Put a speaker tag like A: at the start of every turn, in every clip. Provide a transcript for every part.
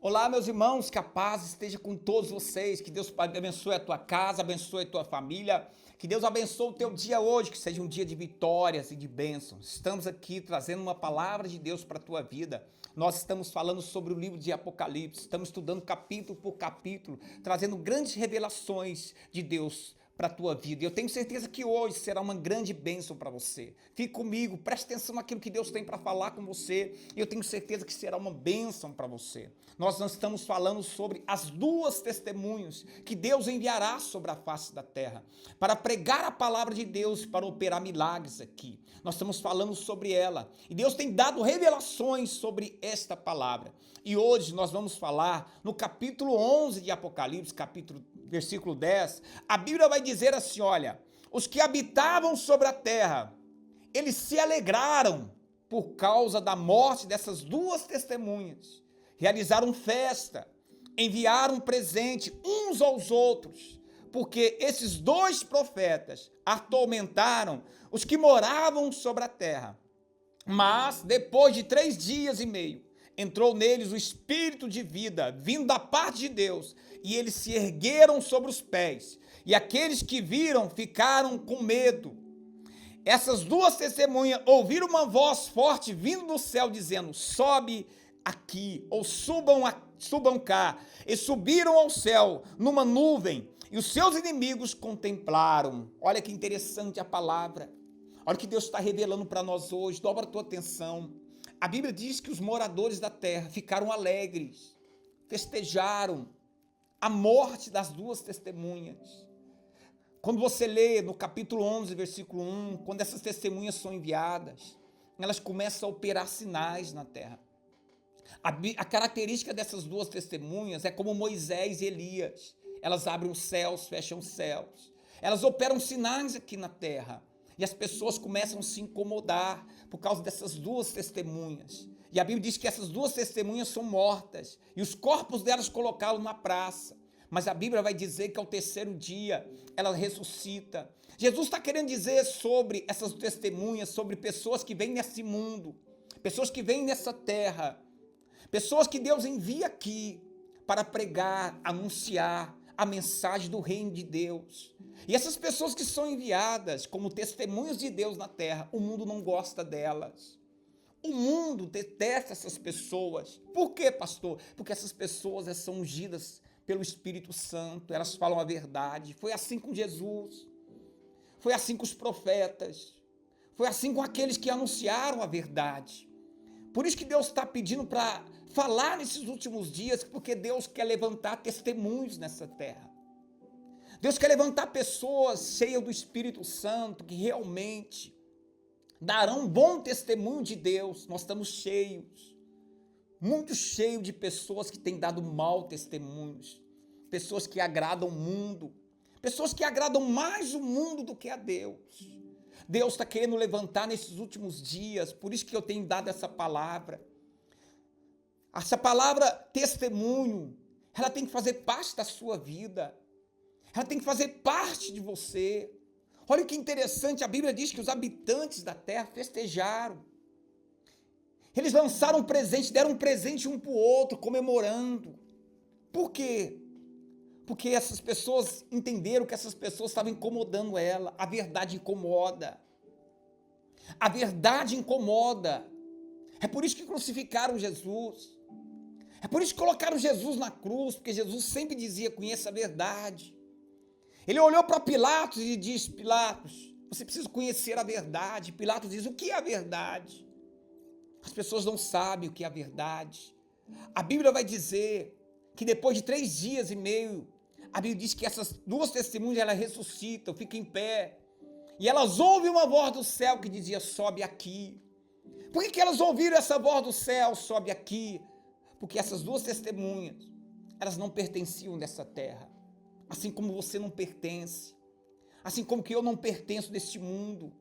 A: Olá, meus irmãos, que a paz esteja com todos vocês, que Deus abençoe a tua casa, abençoe a tua família, que Deus abençoe o teu dia hoje, que seja um dia de vitórias e de bênçãos. Estamos aqui trazendo uma palavra de Deus para a tua vida. Nós estamos falando sobre o livro de Apocalipse, estamos estudando capítulo por capítulo, trazendo grandes revelações de Deus para a tua vida. E eu tenho certeza que hoje será uma grande bênção para você. Fique comigo, preste atenção naquilo que Deus tem para falar com você. E eu tenho certeza que será uma bênção para você. Nós não estamos falando sobre as duas testemunhas que Deus enviará sobre a face da terra para pregar a palavra de Deus, para operar milagres aqui. Nós estamos falando sobre ela. E Deus tem dado revelações sobre esta palavra. E hoje nós vamos falar no capítulo 11 de Apocalipse, versículo 10, a Bíblia vai dizer assim, olha, os que habitavam sobre a terra, eles se alegraram por causa da morte dessas duas testemunhas, realizaram festa, enviaram presente uns aos outros, porque esses dois profetas atormentaram os que moravam sobre a terra. Mas, depois de 3 dias e meio, entrou neles o espírito de vida, vindo da parte de Deus, e eles se ergueram sobre os pés, e aqueles que viram ficaram com medo. Essas duas testemunhas ouviram uma voz forte vindo do céu, dizendo, sobe aqui, ou subam cá, e subiram ao céu numa nuvem, e os seus inimigos contemplaram. Olha que interessante a palavra. Olha o que Deus está revelando para nós hoje, dobra a tua atenção. A Bíblia diz que os moradores da terra ficaram alegres, festejaram a morte das duas testemunhas. Quando você lê no capítulo 11, versículo 1, quando essas testemunhas são enviadas, elas começam a operar sinais na terra. A característica dessas duas testemunhas é como Moisés e Elias. Elas abrem os céus, fecham os céus. Elas operam sinais aqui na terra. E as pessoas começam a se incomodar por causa dessas duas testemunhas. E a Bíblia diz que essas duas testemunhas são mortas. E os corpos delas colocaram na praça. Mas a Bíblia vai dizer que ao terceiro dia ela ressuscita. Jesus está querendo dizer sobre essas testemunhas, sobre pessoas que vêm nesse mundo, pessoas que vêm nessa terra, pessoas que Deus envia aqui para pregar, anunciar a mensagem do reino de Deus. E essas pessoas que são enviadas como testemunhas de Deus na terra, o mundo não gosta delas. O mundo detesta essas pessoas. Por quê, pastor? Porque essas pessoas são ungidas pelo Espírito Santo, elas falam a verdade. Foi assim com Jesus, foi assim com os profetas, foi assim com aqueles que anunciaram a verdade. Por isso que Deus está pedindo para falar nesses últimos dias, porque Deus quer levantar testemunhos nessa terra. Deus quer levantar pessoas cheias do Espírito Santo, que realmente darão um bom testemunho de Deus. Nós estamos cheios, muito cheios de pessoas que têm dado mau testemunhos, pessoas que agradam o mundo, pessoas que agradam mais o mundo do que a Deus. Deus está querendo levantar nesses últimos dias, por isso que eu tenho dado essa palavra. Essa palavra testemunho, ela tem que fazer parte da sua vida. Ela tem que fazer parte de você. Olha que interessante, a Bíblia diz que os habitantes da terra festejaram. Eles lançaram um presente, deram um presente um para o outro, comemorando. Por quê? Porque essas pessoas entenderam que essas pessoas estavam incomodando ela. A verdade incomoda. A verdade incomoda. É por isso que crucificaram Jesus. É por isso que colocaram Jesus na cruz, porque Jesus sempre dizia, conheça a verdade. Ele olhou para Pilatos e disse, Pilatos, você precisa conhecer a verdade. Pilatos diz, o que é a verdade? As pessoas não sabem o que é a verdade. A Bíblia vai dizer que depois de 3 dias e meio, a Bíblia diz que essas duas testemunhas, elas ressuscitam, ficam em pé. E elas ouvem uma voz do céu que dizia, sobe aqui. Por que elas ouviram essa voz do céu, sobe aqui? Porque essas duas testemunhas, elas não pertenciam nessa terra. Assim como você não pertence. Assim como que eu não pertenço deste mundo.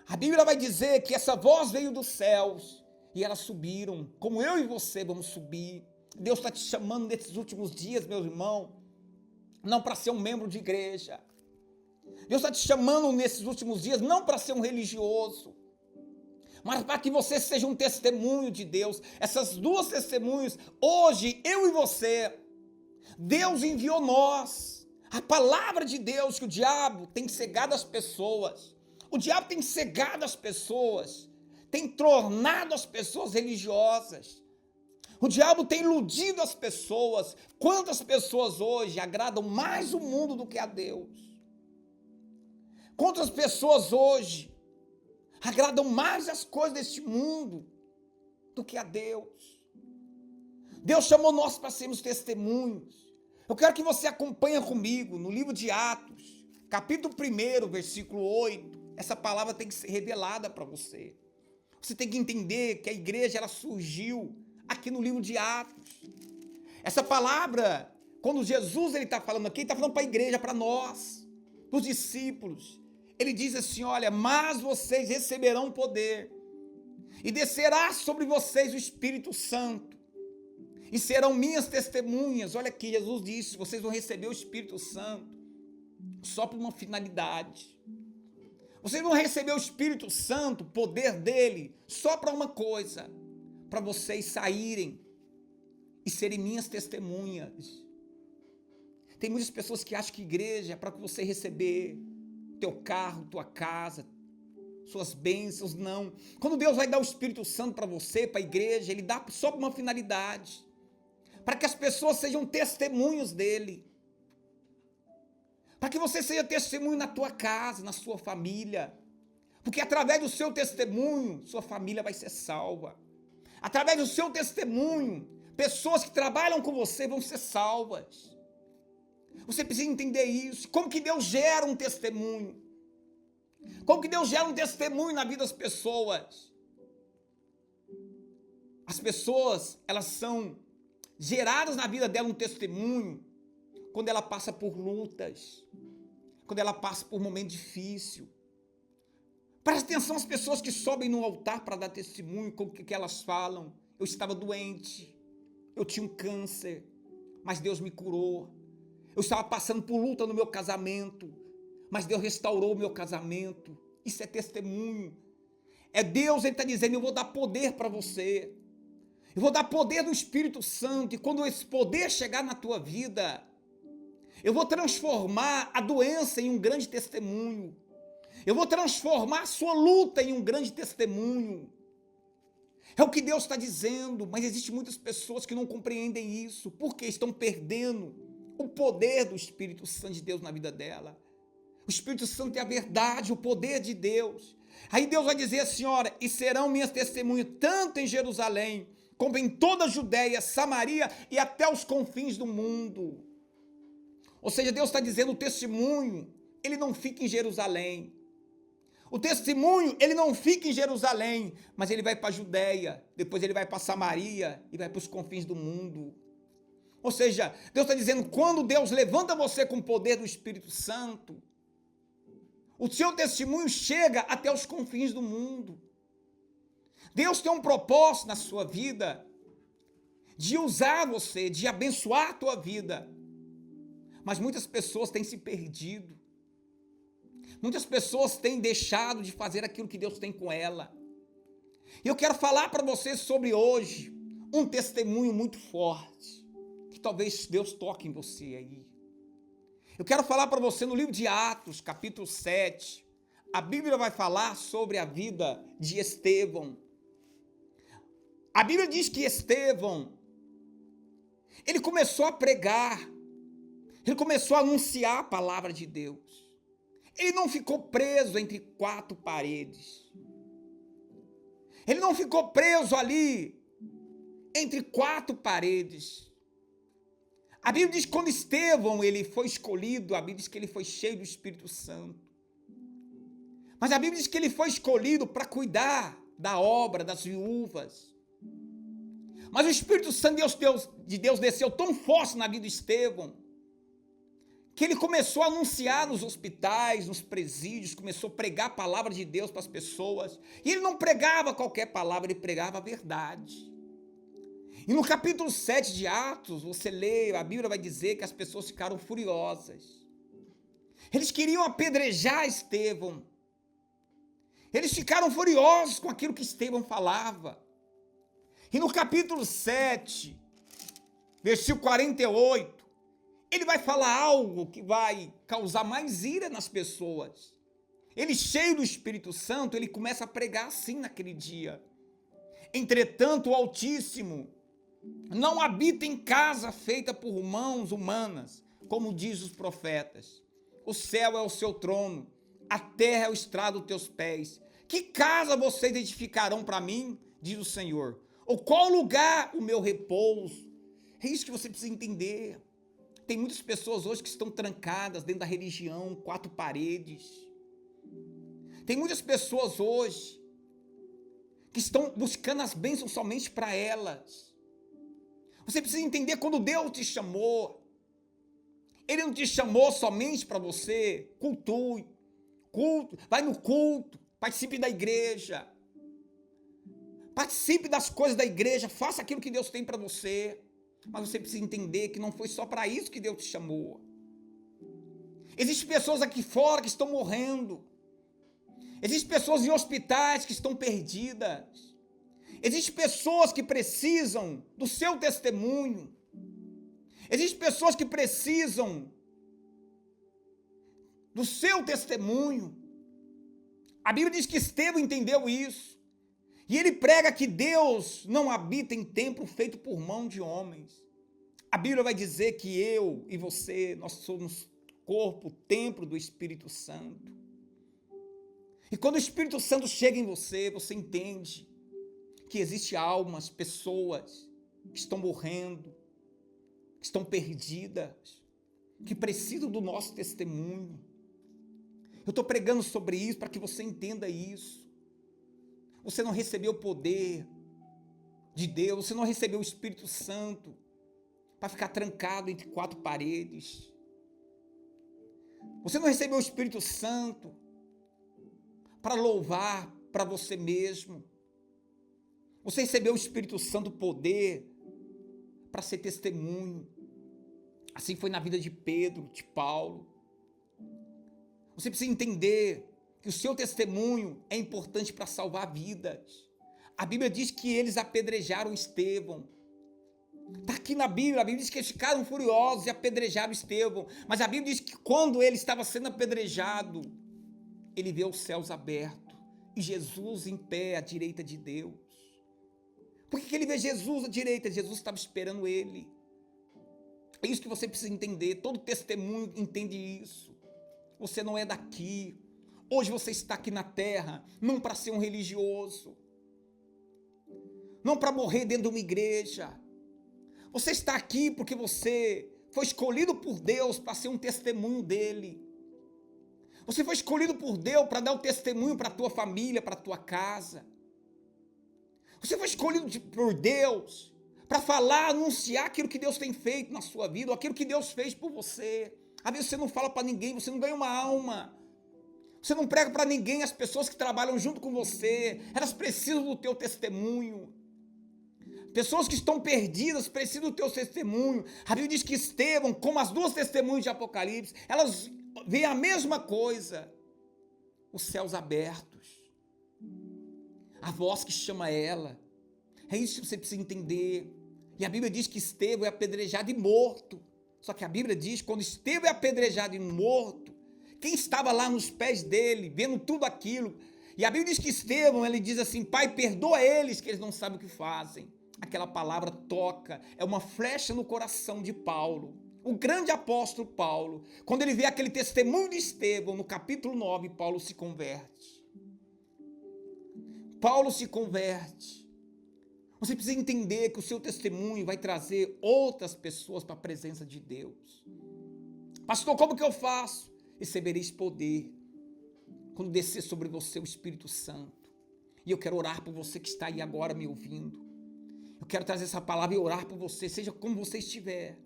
A: A Bíblia vai dizer que essa voz veio dos céus e elas subiram, como eu e você vamos subir. Deus está te chamando nesses últimos dias, meu irmão, não para ser um membro de igreja. Deus está te chamando nesses últimos dias não para ser um religioso, mas para que você seja um testemunho de Deus. Essas duas testemunhas, hoje, eu e você, Deus enviou nós. A palavra de Deus, que o diabo tem cegado as pessoas. O diabo tem cegado as pessoas, tem tornado as pessoas religiosas. O diabo tem iludido as pessoas. Quantas pessoas hoje agradam mais o mundo do que a Deus? Quantas pessoas hoje agradam mais as coisas deste mundo do que a Deus? Deus chamou nós para sermos testemunhos. Eu quero que você acompanhe comigo no livro de Atos, capítulo 1, versículo 8. Essa palavra tem que ser revelada para você. Você tem que entender que a igreja ela surgiu aqui no livro de Atos. Essa palavra, quando Jesus está falando aqui, ele está falando para a igreja, para nós, para os discípulos. Ele diz assim, olha, mas vocês receberão poder, e descerá sobre vocês o Espírito Santo, e serão minhas testemunhas. Olha aqui, Jesus disse, vocês vão receber o Espírito Santo, só por uma finalidade. Vocês vão receber o Espírito Santo, o poder dele, só para uma coisa, para vocês saírem e serem minhas testemunhas. Tem muitas pessoas que acham que igreja é para você receber teu carro, tua casa, suas bênçãos. Não. Quando Deus vai dar o Espírito Santo para você, para a igreja, ele dá só para uma finalidade, para que as pessoas sejam testemunhos dele, para que você seja testemunho na tua casa, na sua família, porque através do seu testemunho, sua família vai ser salva. Através do seu testemunho, pessoas que trabalham com você vão ser salvas. Você precisa entender isso. Como que Deus gera um testemunho? Como que Deus gera um testemunho na vida das pessoas? As pessoas, elas são geradas na vida dela um testemunho quando ela passa por lutas, quando ela passa por um momento difícil. Presta atenção às pessoas que sobem no altar para dar testemunho, com o que elas falam. Eu estava doente, eu tinha um câncer, mas Deus me curou. Eu estava passando por luta no meu casamento, mas Deus restaurou o meu casamento. Isso é testemunho. É Deus, ele está dizendo, eu vou dar poder para você. Eu vou dar poder do Espírito Santo, e quando esse poder chegar na tua vida, eu vou transformar a doença em um grande testemunho. Eu vou transformar a sua luta em um grande testemunho. É o que Deus está dizendo, mas existem muitas pessoas que não compreendem isso, porque estão perdendo o poder do Espírito Santo de Deus na vida dela. O Espírito Santo é a verdade, o poder de Deus. Aí Deus vai dizer assim, olha, e serão minhas testemunhas tanto em Jerusalém, como em toda a Judéia, Samaria e até os confins do mundo. Ou seja, Deus está dizendo, o testemunho, ele não fica em Jerusalém. O testemunho, ele não fica em Jerusalém, mas ele vai para a Judéia, depois ele vai para Samaria e vai para os confins do mundo. Ou seja, Deus está dizendo, quando Deus levanta você com o poder do Espírito Santo, o seu testemunho chega até os confins do mundo. Deus tem um propósito na sua vida, de usar você, de abençoar a tua vida. Mas muitas pessoas têm se perdido. Muitas pessoas têm deixado de fazer aquilo que Deus tem com ela. E eu quero falar para você sobre hoje um testemunho muito forte, que talvez Deus toque em você aí. Eu quero falar para você no livro de Atos, capítulo 7, a Bíblia vai falar sobre a vida de Estevão. A Bíblia diz que Estevão, ele começou a pregar, ele começou a anunciar a palavra de Deus. Ele não ficou preso entre quatro paredes. Ele não ficou preso ali entre quatro paredes. A Bíblia diz que quando Estevão ele foi escolhido, a Bíblia diz que ele foi cheio do Espírito Santo. Mas a Bíblia diz que ele foi escolhido para cuidar da obra das viúvas. Mas o Espírito Santo de Deus desceu tão forte na vida de Estevão, que ele começou a anunciar nos hospitais, nos presídios, começou a pregar a palavra de Deus para as pessoas. E ele não pregava qualquer palavra, ele pregava a verdade. E no capítulo 7 de Atos, você lê, a Bíblia vai dizer que as pessoas ficaram furiosas. Eles queriam apedrejar Estevão. Eles ficaram furiosos com aquilo que Estevão falava. E no capítulo 7, versículo 48, ele vai falar algo que vai causar mais ira nas pessoas. Ele, cheio do Espírito Santo, ele começa a pregar assim naquele dia. Entretanto, o Altíssimo não habita em casa feita por mãos humanas, como diz os profetas. O céu é o seu trono, a terra é o estrado dos teus pés. Que casa vocês edificarão para mim, diz o Senhor? Ou qual lugar o meu repouso? É isso que você precisa entender. Tem muitas pessoas hoje que estão trancadas dentro da religião, 4 paredes. Tem muitas pessoas hoje que estão buscando as bênçãos somente para elas. Você precisa entender, quando Deus te chamou, Ele não te chamou somente para você cultue, vai no culto, participe da igreja, participe das coisas da igreja, faça aquilo que Deus tem para você. Mas você precisa entender que não foi só para isso que Deus te chamou. Existem pessoas aqui fora que estão morrendo. Existem pessoas em hospitais que estão perdidas. Existem pessoas que precisam do seu testemunho. Existem pessoas que precisam do seu testemunho. A Bíblia diz que Estevão entendeu isso. E ele prega que Deus não habita em templo feito por mão de homens. A Bíblia vai dizer que eu e você, nós somos corpo, templo do Espírito Santo. E quando o Espírito Santo chega em você, você entende que existem almas, pessoas que estão morrendo, que estão perdidas, que precisam do nosso testemunho. Eu estou pregando sobre isso para que você entenda isso. Você não recebeu o poder de Deus, você não recebeu o Espírito Santo para ficar trancado entre 4 paredes. Você não recebeu o Espírito Santo para louvar para você mesmo. Você recebeu o Espírito Santo, poder para ser testemunho. Assim foi na vida de Pedro, de Paulo. Você precisa entender que o seu testemunho é importante para salvar vidas. A Bíblia diz que eles apedrejaram Estevão. Está aqui na Bíblia, a Bíblia diz que eles ficaram furiosos e apedrejaram Estevão. Mas a Bíblia diz que quando ele estava sendo apedrejado, ele vê os céus abertos e Jesus em pé à direita de Deus. Por que ele vê Jesus à direita? Jesus estava esperando ele. É isso que você precisa entender. Todo testemunho entende isso. Você não é daqui. Hoje você está aqui na terra, não para ser um religioso, não para morrer dentro de uma igreja. Você está aqui porque você foi escolhido por Deus para ser um testemunho dele. Você foi escolhido por Deus para dar o testemunho para a tua família, para a tua casa. Você foi escolhido por Deus para falar, anunciar aquilo que Deus tem feito na sua vida, ou aquilo que Deus fez por você. Às vezes você não fala para ninguém, você não ganha uma alma. Você não prega para ninguém. As pessoas que trabalham junto com você, elas precisam do teu testemunho. Pessoas que estão perdidas precisam do teu testemunho. A Bíblia diz que Estevão, como as 2 testemunhas de Apocalipse, elas veem a mesma coisa. Os céus abertos. A voz que chama ela. É isso que você precisa entender. E a Bíblia diz que Estevão é apedrejado e morto. Só que a Bíblia diz que quando Estevão é apedrejado e morto, quem estava lá nos pés dele, vendo tudo aquilo, e a Bíblia diz que Estevão, ele diz assim: Pai, perdoa eles, que eles não sabem o que fazem. Aquela palavra toca, é uma flecha no coração de Paulo, o grande apóstolo Paulo. Quando ele vê aquele testemunho de Estevão, no capítulo 9, Paulo se converte. Paulo se converte. Você precisa entender que o seu testemunho vai trazer outras pessoas para a presença de Deus. Pastor, como que eu faço? Recebereis poder quando descer sobre você o Espírito Santo. E eu quero orar por você que está aí agora me ouvindo. Eu quero trazer essa palavra e orar por você, seja como você estiver.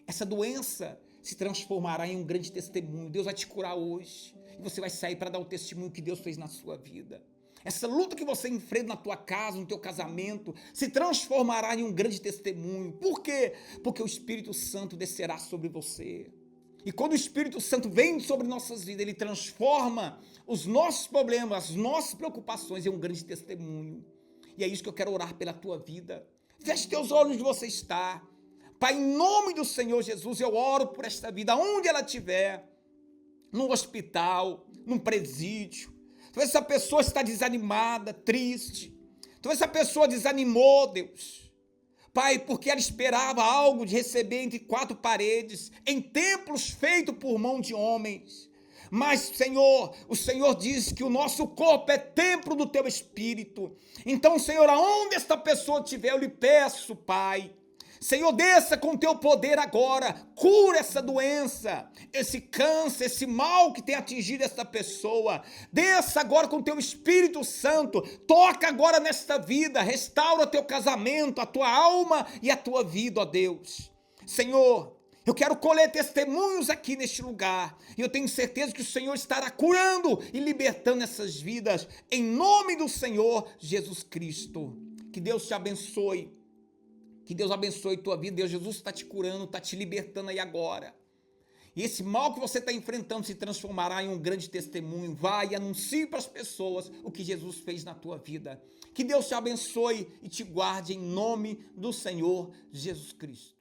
A: Essa doença se transformará em um grande testemunho. Deus vai te curar hoje. E você vai sair para dar o testemunho que Deus fez na sua vida. Essa luta que você enfrenta na tua casa, no teu casamento, se transformará em um grande testemunho. Por quê? Porque o Espírito Santo descerá sobre você. E quando o Espírito Santo vem sobre nossas vidas, ele transforma os nossos problemas, as nossas preocupações em um grande testemunho. E é isso que eu quero orar pela tua vida. Feche teus olhos onde você está. Pai, em nome do Senhor Jesus, eu oro por esta vida, onde ela estiver, num hospital, num presídio. Talvez essa pessoa está desanimada, triste. Talvez essa pessoa desanimou, Deus. Pai, porque ela esperava algo de receber entre quatro paredes, em templos feitos por mão de homens. Mas, Senhor, o Senhor diz que o nosso corpo é templo do Teu Espírito. Então, Senhor, aonde esta pessoa estiver, eu lhe peço, Pai, Senhor, desça com o teu poder agora, cura essa doença, esse câncer, esse mal que tem atingido essa pessoa. Desça agora com o teu Espírito Santo, toca agora nesta vida, restaura teu casamento, a tua alma e a tua vida, ó Deus. Senhor, eu quero colher testemunhos aqui neste lugar, e eu tenho certeza que o Senhor estará curando e libertando essas vidas, em nome do Senhor Jesus Cristo. Que Deus te abençoe. Que Deus abençoe tua vida. Deus Jesus está te curando, está te libertando aí agora. E esse mal que você está enfrentando se transformará em um grande testemunho. Vai e anuncie para as pessoas o que Jesus fez na tua vida. Que Deus te abençoe e te guarde em nome do Senhor Jesus Cristo.